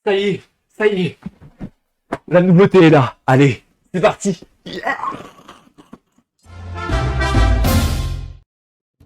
Ça y est, la nouveauté est là. Allez, c'est parti. Yeah.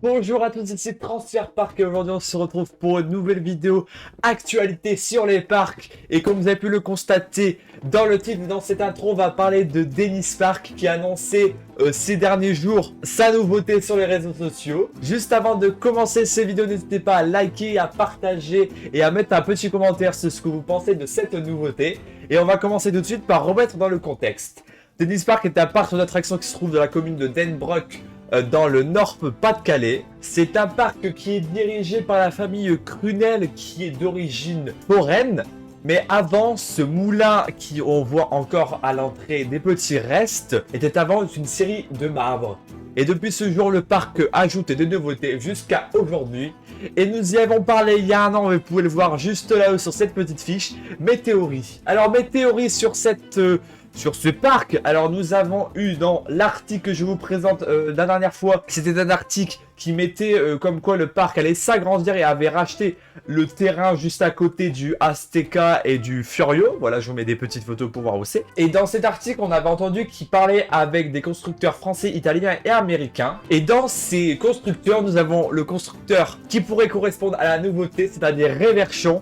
Bonjour à tous, ici Transfert Park et aujourd'hui on se retrouve pour une nouvelle vidéo actualité sur les parcs. Et comme vous avez pu le constater dans le titre, dans cette intro, on va parler de Dennis Park qui a annoncé ces derniers jours sa nouveauté sur les réseaux sociaux. Juste avant de commencer ces vidéos, n'hésitez pas à liker, à partager et à mettre un petit commentaire sur ce que vous pensez de cette nouveauté. Et on va commencer tout de suite par remettre dans le contexte. Dennis Park est un parc d'attractions qui se trouve dans la commune de Denbrock, dans le Nord-Pas-de-Calais. C'est un parc qui est dirigé par la famille Crunel qui est d'origine foraine. Mais avant, ce moulin qui on voit encore à l'entrée des petits restes était avant une série de marbres. Et depuis ce jour, le parc ajoute des nouveautés jusqu'à aujourd'hui. Et nous y avons parlé il y a un an, vous pouvez le voir juste là-haut sur cette petite fiche. Mes théories. Alors mes théories sur ce parc, alors nous avons eu dans l'article que je vous présente la dernière fois, c'était un article qui mettait comme quoi le parc allait s'agrandir et avait racheté le terrain juste à côté du Azteca et du Furio. Voilà, je vous mets des petites photos pour voir où c'est. Et dans cet article, on avait entendu qu'il parlait avec des constructeurs français, italiens et américains. Et dans ces constructeurs, nous avons le constructeur qui pourrait correspondre à la nouveauté, c'est-à-dire Reverchon,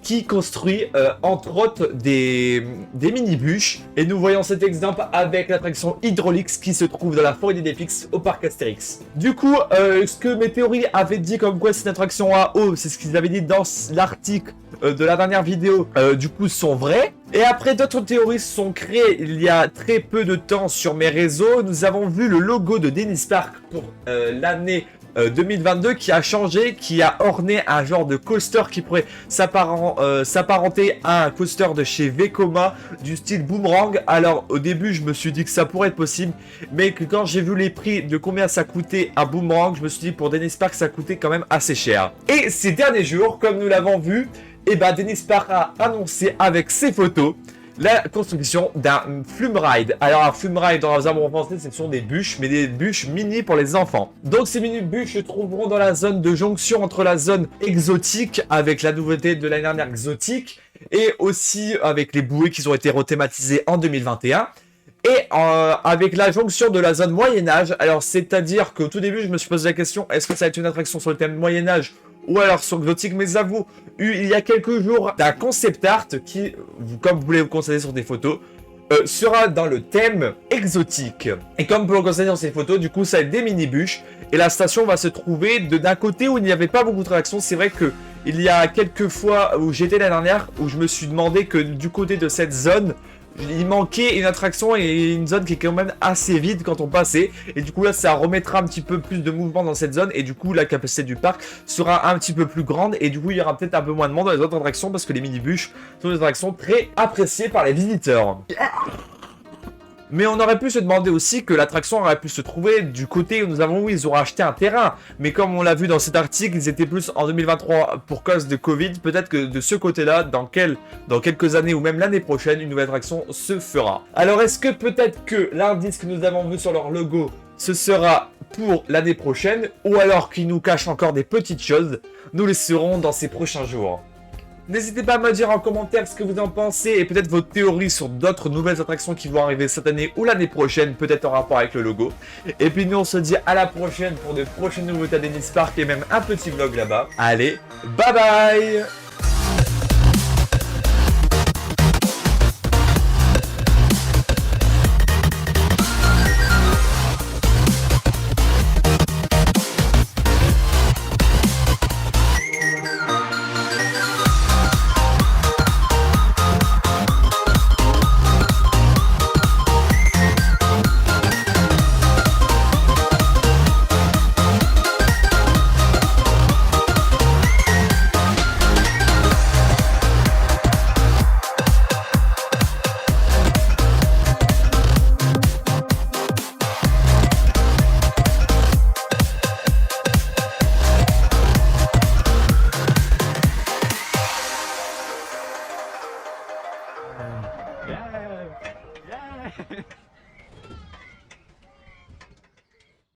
qui construit entre autres des mini-bûches. Et nous voyons cet exemple avec l'attraction Hydraulix qui se trouve dans la forêt des Défix au parc Astérix. Du coup, ce que mes théories avaient dit comme quoi c'est une attraction à eau, c'est ce qu'ils avaient dit dans l'article de la dernière vidéo, du coup sont vraies. Et après, d'autres théories se sont créées il y a très peu de temps sur mes réseaux. Nous avons vu le logo de Dennis Park pour l'année 2022 qui a changé, qui a orné un genre de coaster qui pourrait s'apparenter à un coaster de chez Vekoma du style Boomerang. Alors au début je me suis dit que ça pourrait être possible, mais que quand j'ai vu les prix de combien ça coûtait un Boomerang, je me suis dit pour Dennis Park ça coûtait quand même assez cher. Et ces derniers jours, comme nous l'avons vu, Dennis Park a annoncé avec ses photos la construction d'un Flume Ride. Alors un Flume Ride dans la en français, ce sont des bûches, mais des bûches mini pour les enfants. Donc ces mini bûches se trouveront dans la zone de jonction entre la zone exotique avec la nouveauté de l'année dernière exotique et aussi avec les bouées qui ont été rethématisées en 2021. Et avec la jonction de la zone Moyen-Âge, alors c'est-à-dire qu'au tout début je me suis posé la question, est-ce que ça va être une attraction sur le thème Moyen-Âge ou alors sur exotique, mais avoue, il y a quelques jours d'un concept art qui, comme vous pouvez vous constater sur des photos, sera dans le thème exotique. Et comme vous pouvez le constater sur ces photos, du coup ça va être des mini-bûches et la station va se trouver d'un côté où il n'y avait pas beaucoup de réactions. C'est vrai que il y a quelques fois où j'étais la dernière où je me suis demandé que du côté de cette zone, il manquait une attraction et une zone qui est quand même assez vide quand on passait. Et du coup là ça remettra un petit peu plus de mouvement dans cette zone. Et du coup la capacité du parc sera un petit peu plus grande. Et du coup il y aura peut-être un peu moins de monde dans les autres attractions, parce que les mini-bûches sont des attractions très appréciées par les visiteurs. Mais on aurait pu se demander aussi que l'attraction aurait pu se trouver du côté où nous avons vu, ils auraient acheté un terrain. Mais comme on l'a vu dans cet article, ils étaient plus en 2023 pour cause de Covid. Peut-être que de ce côté-là, dans quelques années ou même l'année prochaine, une nouvelle attraction se fera. Alors est-ce que peut-être que l'indice que nous avons vu sur leur logo, ce sera pour l'année prochaine, ou alors qu'ils nous cachent encore des petites choses? Nous les saurons dans ces prochains jours. N'hésitez pas à me dire en commentaire ce que vous en pensez et peut-être vos théories sur d'autres nouvelles attractions qui vont arriver cette année ou l'année prochaine, peut-être en rapport avec le logo. Et puis nous on se dit à la prochaine pour de prochaines nouveautés à Dennis Park et même un petit vlog là-bas. Allez, bye bye!